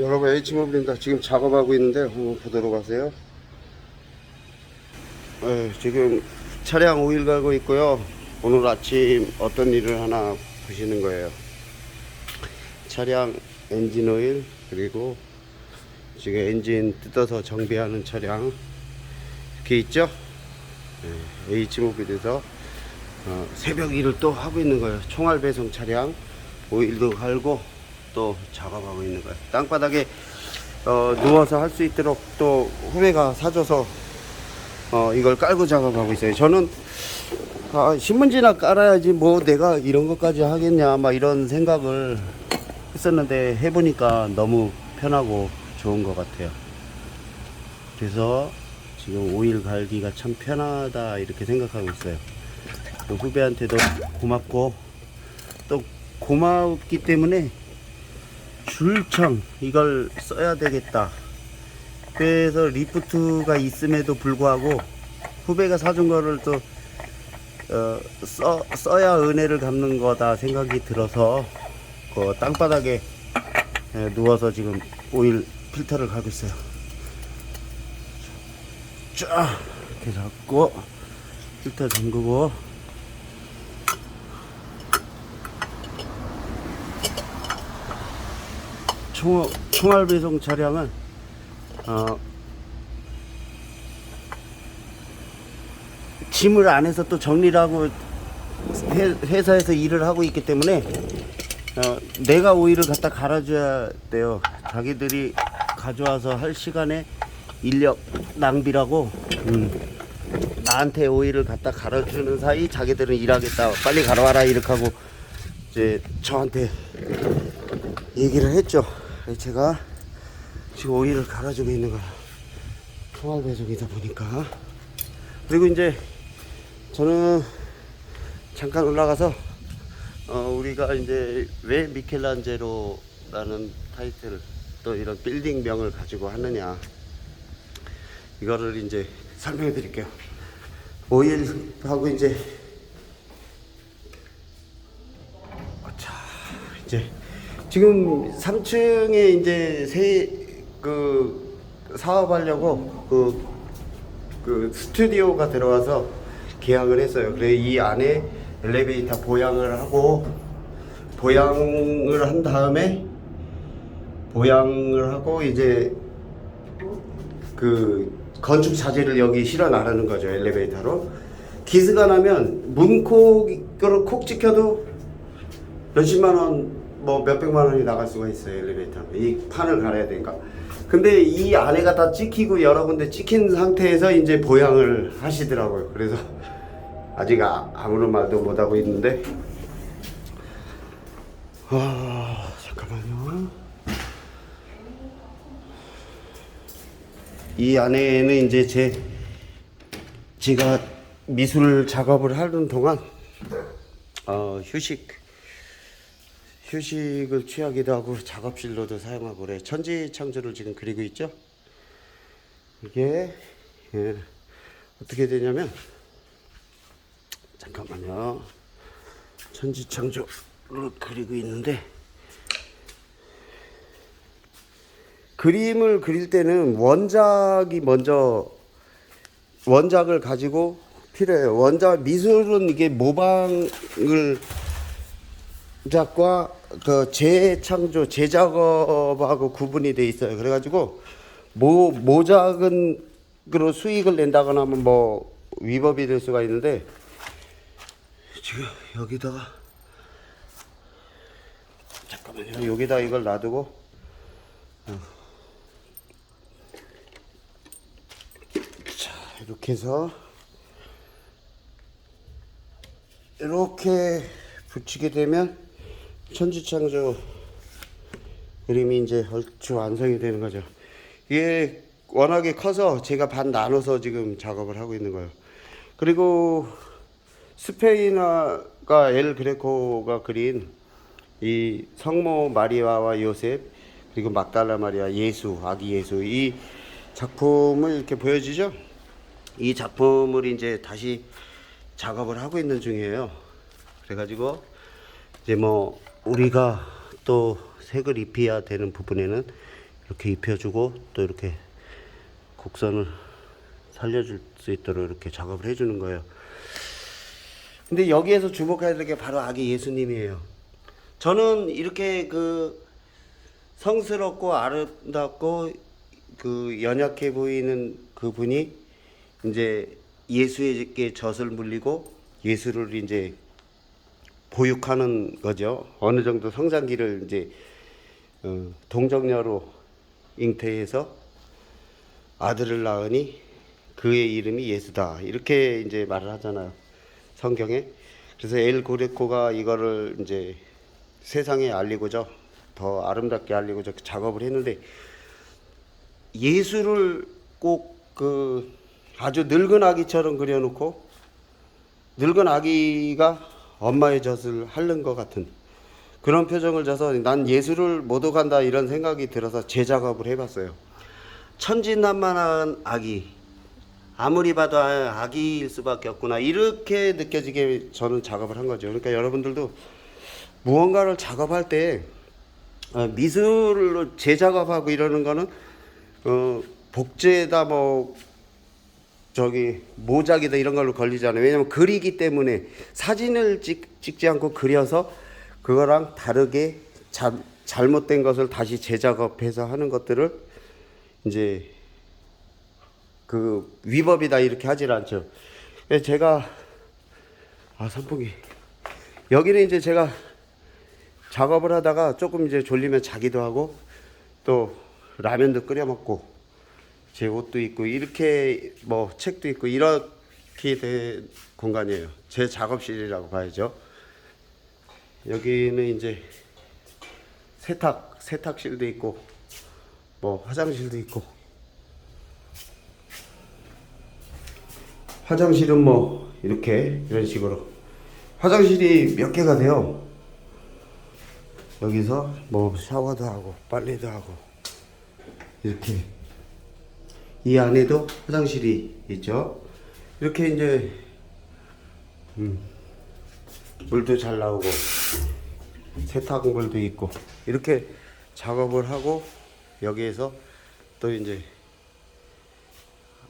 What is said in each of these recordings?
여러분, H모빌입니다. 지금 작업하고 있는데 한번 보도록 하세요. 지금 차량 오일 갈고 있고요. 오늘 아침 어떤 일을 하나 보시는 거예요. 차량 엔진 오일, 그리고 지금 엔진 뜯어서 정비하는 차량 이렇게 있죠. H모빌에서 새벽 일을 또 하고 있는 거예요. 총알 배송 차량 오일도 갈고 또 작업하고 있는 거예요. 땅바닥에 누워서 할 수 있도록 또 후배가 사줘서 이걸 깔고 작업하고 있어요. 저는 신문지나 깔아야지 뭐 내가 이런 것까지 하겠냐 막 이런 생각을 했었는데 해보니까 너무 편하고 좋은 것 같아요. 그래서 지금 오일 갈기가 참 편하다 이렇게 생각하고 있어요. 또 후배한테도 고맙고 또 고맙기 때문에 줄창 이걸 써야 되겠다. 그래서 리프트가 있음에도 불구하고 후배가 사준 거를 또 써야 은혜를 갚는 거다 생각이 들어서 그 땅바닥에 누워서 지금 오일 필터를 갈고 있어요. 쫙 이렇게 잡고 필터 잠그고 총알 배송 차량은 짐을 안에서 또 정리를 하고 회사에서 일을 하고 있기 때문에 내가 오일을 갖다 갈아줘야 돼요. 자기들이 가져와서 할 시간에 인력 낭비라고 나한테 오일을 갖다 갈아주는 사이 자기들은 일하겠다 빨리 갈아와라 이렇게 하고 이제 저한테 얘기를 했죠. 제가 지금 오일을 갈아주고 있는 거야. 총알 배송이다 보니까. 그리고 이제 저는 잠깐 올라가서 우리가 이제 왜 미켈란젤로라는 타이틀 또 이런 빌딩명을 가지고 하느냐 이거를 이제 설명해 드릴게요. 오일하고 이제 이제 지금 3층에 이제 사업하려고 그 스튜디오가 들어와서 계약을 했어요. 그래 이 안에 엘리베이터 보양을 하고 보양을 한 다음에 보양을 하고 이제 그 건축 자재를 여기 실어 나르는 거죠. 엘리베이터로 기스가 나면 문콕을 콕 찍혀도 몇십만 원 뭐 몇백만 원이 나갈 수가 있어요. 엘리베이터 이 판을 갈아야 되니까. 근데 이 안에가 다 찍히고 여러 군데 찍힌 상태에서 이제 보양을 하시더라고요. 그래서 아직 아무런 말도 못 하고 있는데 잠깐만요. 이 안에는 이제 제가 미술 작업을 하는 동안 휴식을 취하기도 하고 작업실로도 사용하고 그래. 천지창조를 지금 그리고 있죠. 이게 어떻게 되냐면 잠깐만요. 천지창조를 그리고 있는데 그림을 그릴 때는 원작이 먼저 원작을 가지고 필요해요. 미술은 이게 모방을 작과 그 재창조, 재작업하고 구분이 돼 있어요. 그래가지고 모작은으로 수익을 낸다거나 하면 뭐 위법이 될 수가 있는데 지금 여기다가 잠깐만요. 여기다 이걸 놔두고 자 이렇게 해서 이렇게 붙이게 되면 천지창조 그림이 이제 얼추 완성이 되는 거죠. 이게 워낙에 커서 제가 반 나눠서 지금 작업을 하고 있는 거예요. 그리고 스페인화가 엘 그레코가 그린 이 성모 마리아와 요셉 그리고 막달라 마리아 예수 아기 예수 이 작품을 이렇게 보여지죠. 이 작품을 이제 다시 작업을 하고 있는 중이에요. 그래가지고 이제 뭐 우리가 또 색을 입혀야 되는 부분에는 이렇게 입혀주고 또 이렇게 곡선을 살려줄 수 있도록 이렇게 작업을 해주는 거예요. 근데 여기에서 주목해야 될 게 바로 아기 예수님이에요. 저는 이렇게 그 성스럽고 아름답고 그 연약해 보이는 그 분이 이제 예수에게 젖을 물리고 예수를 이제 보육하는 거죠. 어느 정도 성장기를 이제 동정녀로 잉태해서 아들을 낳으니 그의 이름이 예수다. 이렇게 이제 말을 하잖아요. 성경에. 그래서 엘 고레코가 이거를 이제 세상에 알리고자 더 아름답게 알리고자 작업을 했는데 예수를 꼭 그 아주 늙은 아기처럼 그려놓고 늙은 아기가 엄마의 젖을 핥는 것 같은 그런 표정을 져서 난 예수를 못 오간다 이런 생각이 들어서 재작업을 해봤어요. 천진난만한 아기, 아무리 봐도 아기일 수밖에 없구나 이렇게 느껴지게 저는 작업을 한 거죠. 그러니까 여러분들도 무언가를 작업할 때 미술로 재작업하고 이러는 거는 복제다 뭐 저기 모작이다 이런 걸로 걸리잖아요. 왜냐면 글이기 때문에 사진을 찍지 않고 그려서 그거랑 다르게 잘못된 것을 다시 재작업해서 하는 것들을 이제 그 위법이다 이렇게 하질 않죠. 제가 선풍기 여기는 이제 제가 작업을 하다가 조금 이제 졸리면 자기도 하고 또 라면도 끓여 먹고 제 옷도 있고 이렇게 뭐 책도 있고 이렇게 된 공간이에요. 제 작업실이라고 봐야죠. 여기는 이제 세탁실도 있고 뭐 화장실도 있고 화장실은 뭐 이렇게 이런 식으로 화장실이 몇 개가 돼요. 여기서 뭐 샤워도 하고 빨래도 하고 이렇게 이 안에도 화장실이 있죠. 이렇게 이제 물도 잘 나오고 세탁물도 있고 이렇게 작업을 하고 여기에서 또 이제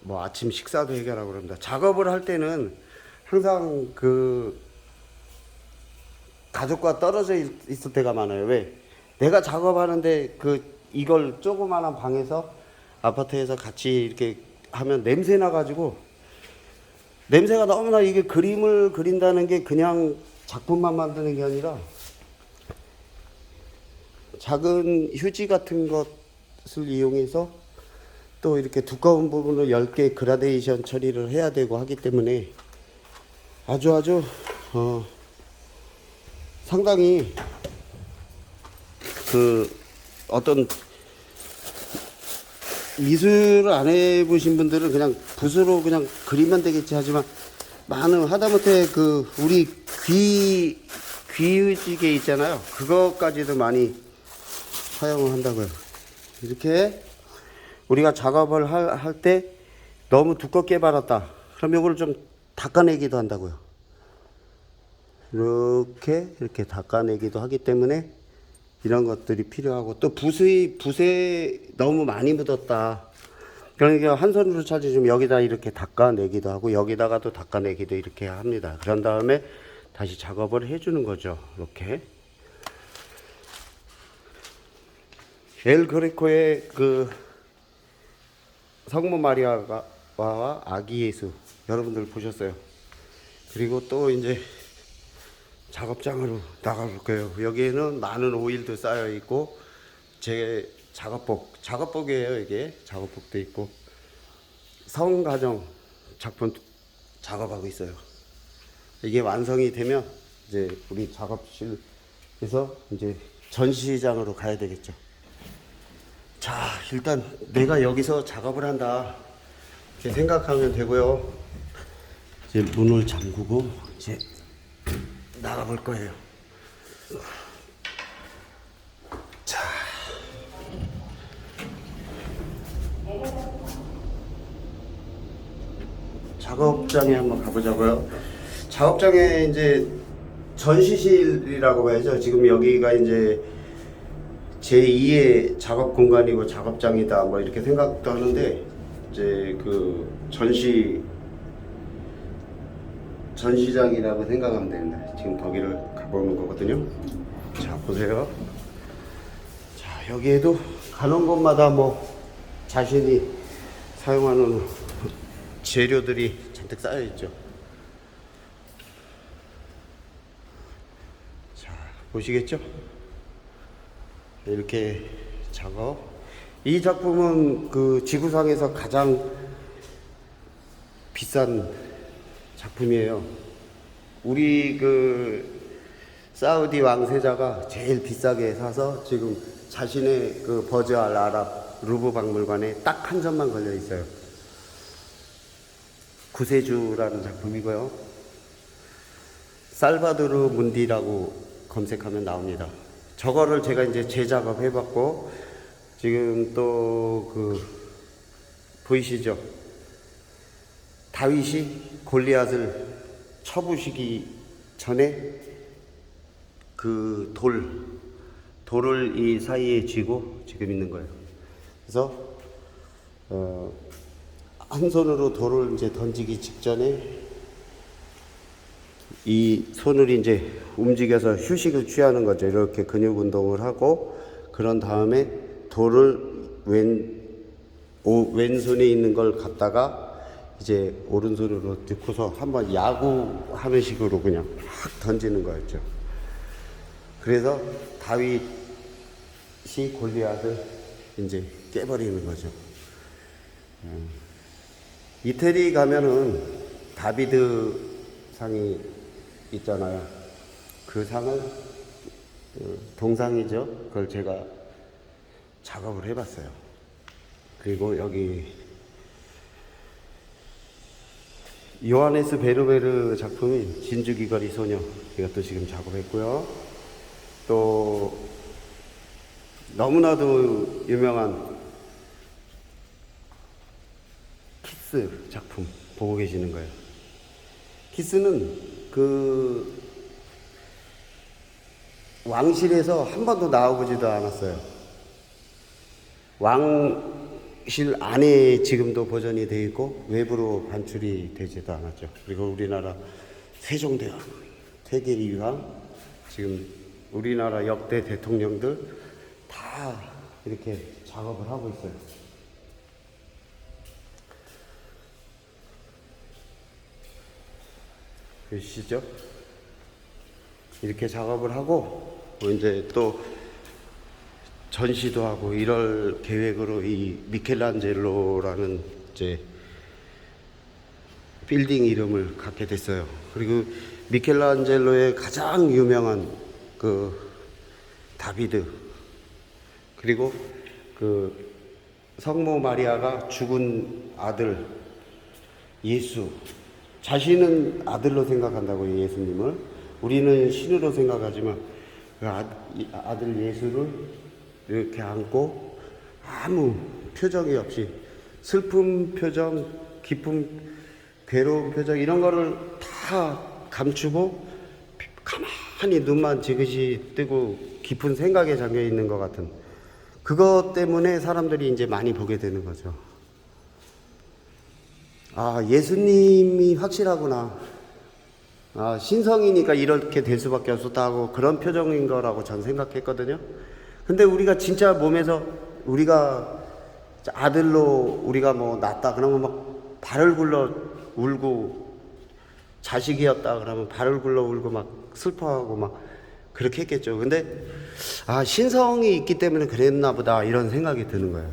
뭐 아침 식사도 해결하고 그럽니다. 작업을 할 때는 항상 그 가족과 떨어져 있을 때가 많아요. 왜? 내가 작업하는데 이걸 조그마한 방에서 아파트에서 같이 이렇게 하면 냄새 나가지고 냄새가 너무나 이게 그림을 그린다는 게 그냥 작품만 만드는 게 아니라 작은 휴지 같은 것을 이용해서 또 이렇게 두꺼운 부분을 10개 그라데이션 처리를 해야 되고 하기 때문에 아주 상당히 그 어떤 미술을 안 해보신 분들은 그냥 붓으로 그냥 그리면 되겠지 하지만 많은 하다못해 그 우리 귀지개 있잖아요. 그것까지도 많이 사용을 한다고요. 이렇게 우리가 작업을 할 때 너무 두껍게 발랐다. 그럼 이거를 좀 닦아내기도 한다고요. 이렇게 닦아내기도 하기 때문에 이런 것들이 필요하고 또 붓에 너무 많이 묻었다. 그러니까 한 손으로 찾으시면 여기다 이렇게 닦아내기도 하고 여기다가도 닦아내기도 이렇게 합니다. 그런 다음에 다시 작업을 해주는 거죠. 이렇게 엘 그레코의 그 성모 마리아와 아기 예수 여러분들 보셨어요. 그리고 또 이제 작업장으로 나가볼 거예요. 여기에는 많은 오일도 쌓여 있고 제 작업복이에요. 이게 작업복도 있고 성가정 작품 작업하고 있어요. 이게 완성이 되면 이제 우리 작업실에서 이제 전시장으로 가야 되겠죠. 자, 일단 내가 여기서 작업을 한다 이렇게 생각하면 되고요. 이제 문을 잠그고 이제 나가볼 거예요. 자, 작업장에 한번 가보자고요. 작업장에 이제 전시실이라고 봐야죠. 지금 여기가 이제 제2의 작업 공간이고 작업장이다 뭐 이렇게 생각도 하는데, 이제 그 전시장이라고 생각하면 됩니다. 지금 거기를 가보는 거거든요. 자, 보세요. 자, 여기에도 가는 곳마다 뭐 자신이 사용하는 재료들이 잔뜩 쌓여 있죠. 자, 보시겠죠? 이렇게 작업. 이 작품은 그 지구상에서 가장 비싼 작품이에요. 우리 그 사우디 왕세자가 제일 비싸게 사서 지금 자신의 그 버즈 알 아랍 루브 박물관에 딱 한 점만 걸려 있어요. 구세주라는 작품이고요. 살바도르 문디라고 검색하면 나옵니다. 저거를 제가 이제 재작업 해봤고, 지금 또 그 보이시죠? 다윗이 골리앗을 쳐부시기 전에 그 돌을 이 사이에 쥐고 지금 있는 거예요. 그래서 한 손으로 돌을 이제 던지기 직전에 이 손을 이제 움직여서 휴식을 취하는 거죠. 이렇게 근육 운동을 하고, 그런 다음에 돌을 왼손에 있는 걸 갖다가 이제 오른손으로 넣고서 한번 야구하는 식으로 그냥 확 던지는 거였죠. 그래서 다윗이 골리앗을 이제 깨버리는 거죠. 이태리 가면은 다비드 상이 있잖아요. 그 상을 동상이죠. 그걸 제가 작업을 해봤어요. 그리고 여기 요하네스 베르베르 작품인 진주귀걸이 소녀, 이것도 지금 작업했고요. 또 너무나도 유명한 키스 작품 보고 계시는 거예요. 키스는 그 왕실에서 한 번도 나와보지도 않았어요. 왕실 안에 지금도 보존이 되어 있고 외부로 반출이 되지도 않았죠. 그리고 우리나라 세종대왕, 태계이왕, 지금 우리나라 역대 대통령들 다 이렇게 작업을 하고 있어요. 보시죠? 이렇게 작업을 하고 이제 또 전시도 하고 이럴 계획으로 이 미켈란젤로라는 이제 빌딩 이름을 갖게 됐어요. 그리고 미켈란젤로의 가장 유명한 그 다비드, 그리고 그 성모 마리아가 죽은 아들 예수, 자신은 아들로 생각한다고 예수님을, 우리는 신으로 생각하지만 그 아들 예수를 이렇게 안고 아무 표정이 없이 슬픈 표정, 기쁨, 괴로운 표정 이런 거를 다 감추고 가만히 눈만 지그시 뜨고 깊은 생각에 잠겨 있는 것 같은, 그것 때문에 사람들이 이제 많이 보게 되는 거죠. 아, 예수님이 확실하구나. 아, 신성이니까 이렇게 될 수밖에 없었다 하고 그런 표정인 거라고 전 생각했거든요. 근데 우리가 진짜 몸에서 우리가 아들로 우리가 뭐 낳았다 그러면 막 발을 굴러 울고, 자식이었다 그러면 발을 굴러 울고 막 슬퍼하고 막 그렇게 했겠죠. 근데 아, 신성이 있기 때문에 그랬나 보다 이런 생각이 드는 거예요.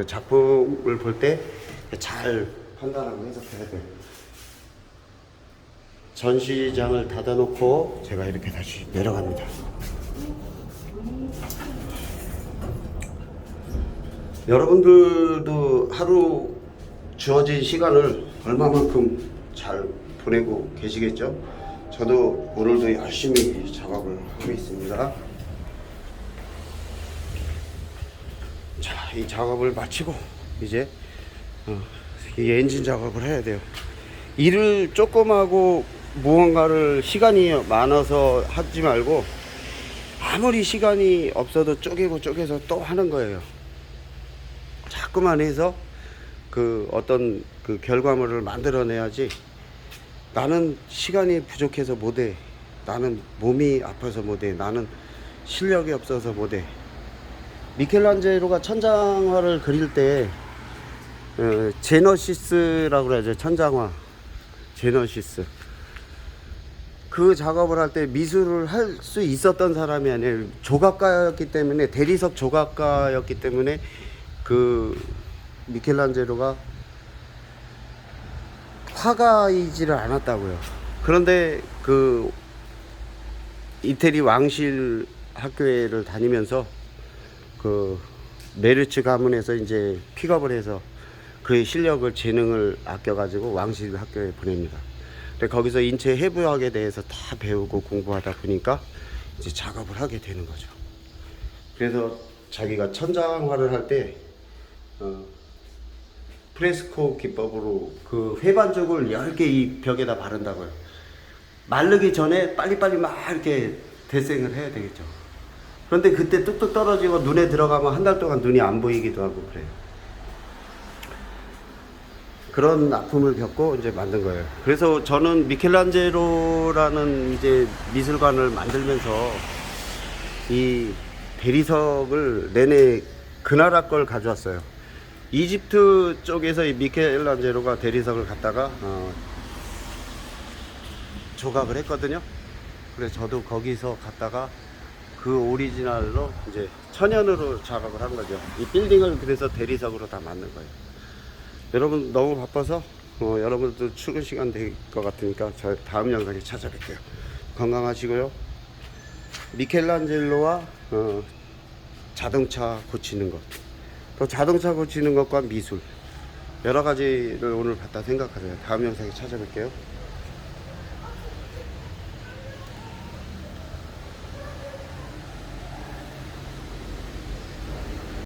작품을 볼 때 잘 판단하고 해석해야 돼요. 전시장을 닫아놓고 제가 이렇게 다시 내려갑니다. 여러분들도 하루 주어진 시간을 얼마만큼 잘 보내고 계시겠죠? 저도 오늘도 열심히 작업을 하고 있습니다. 자, 이 작업을 마치고 이제 이 엔진 작업을 해야 돼요. 일을 조금 하고 무언가를 시간이 많아서 하지 말고 아무리 시간이 없어도 쪼개고 쪼개서 또 하는 거예요. 자꾸만 해서 그 어떤 그 결과물을 만들어내야지. 나는 시간이 부족해서 못해. 나는 몸이 아파서 못해. 나는 실력이 없어서 못해. 미켈란젤로가 천장화를 그릴 때 제너시스라고 그러죠. 천장화 제너시스. 그 작업을 할 때 미술을 할 수 있었던 사람이 아니에요. 조각가였기 때문에, 대리석 조각가였기 때문에 그 미켈란젤로가 화가이지를 않았다고요. 그런데 그 이태리 왕실 학교를 다니면서 그 메르츠 가문에서 이제 픽업을 해서 그의 실력을, 재능을 아껴가지고 왕실 학교에 보냅니다. 근데 거기서 인체 해부학에 대해서 다 배우고 공부하다 보니까 이제 작업을 하게 되는 거죠. 그래서 자기가 천장화를 할 때 프레스코 기법으로 그 회반죽을 10개 이 벽에다 바른다고요. 마르기 전에 빨리빨리 막 이렇게 대생을 해야 되겠죠. 그런데 그때 뚝뚝 떨어지고 눈에 들어가면 한 달 동안 눈이 안 보이기도 하고 그래요. 그런 아픔을 겪고 이제 만든 거예요. 그래서 저는 미켈란젤로라는 이제 미술관을 만들면서 이 대리석을 내내 그 나라 걸 가져왔어요. 이집트 쪽에서 이 미켈란젤로가 대리석을 갖다가 조각을 했거든요. 그래서 저도 거기서 갔다가 그 오리지널로 이제 천연으로 작업을 한 거죠. 이 빌딩을 그래서 대리석으로 다 만든 거예요. 여러분 너무 바빠서 여러분들도 출근 시간 될 것 같으니까 저 다음 영상에 찾아뵐게요. 건강하시고요. 미켈란젤로와 자동차 고치는 것, 또 자동차 고치는 것과 미술, 여러 가지를 오늘 봤다 생각하세요. 다음 영상에 찾아뵐게요.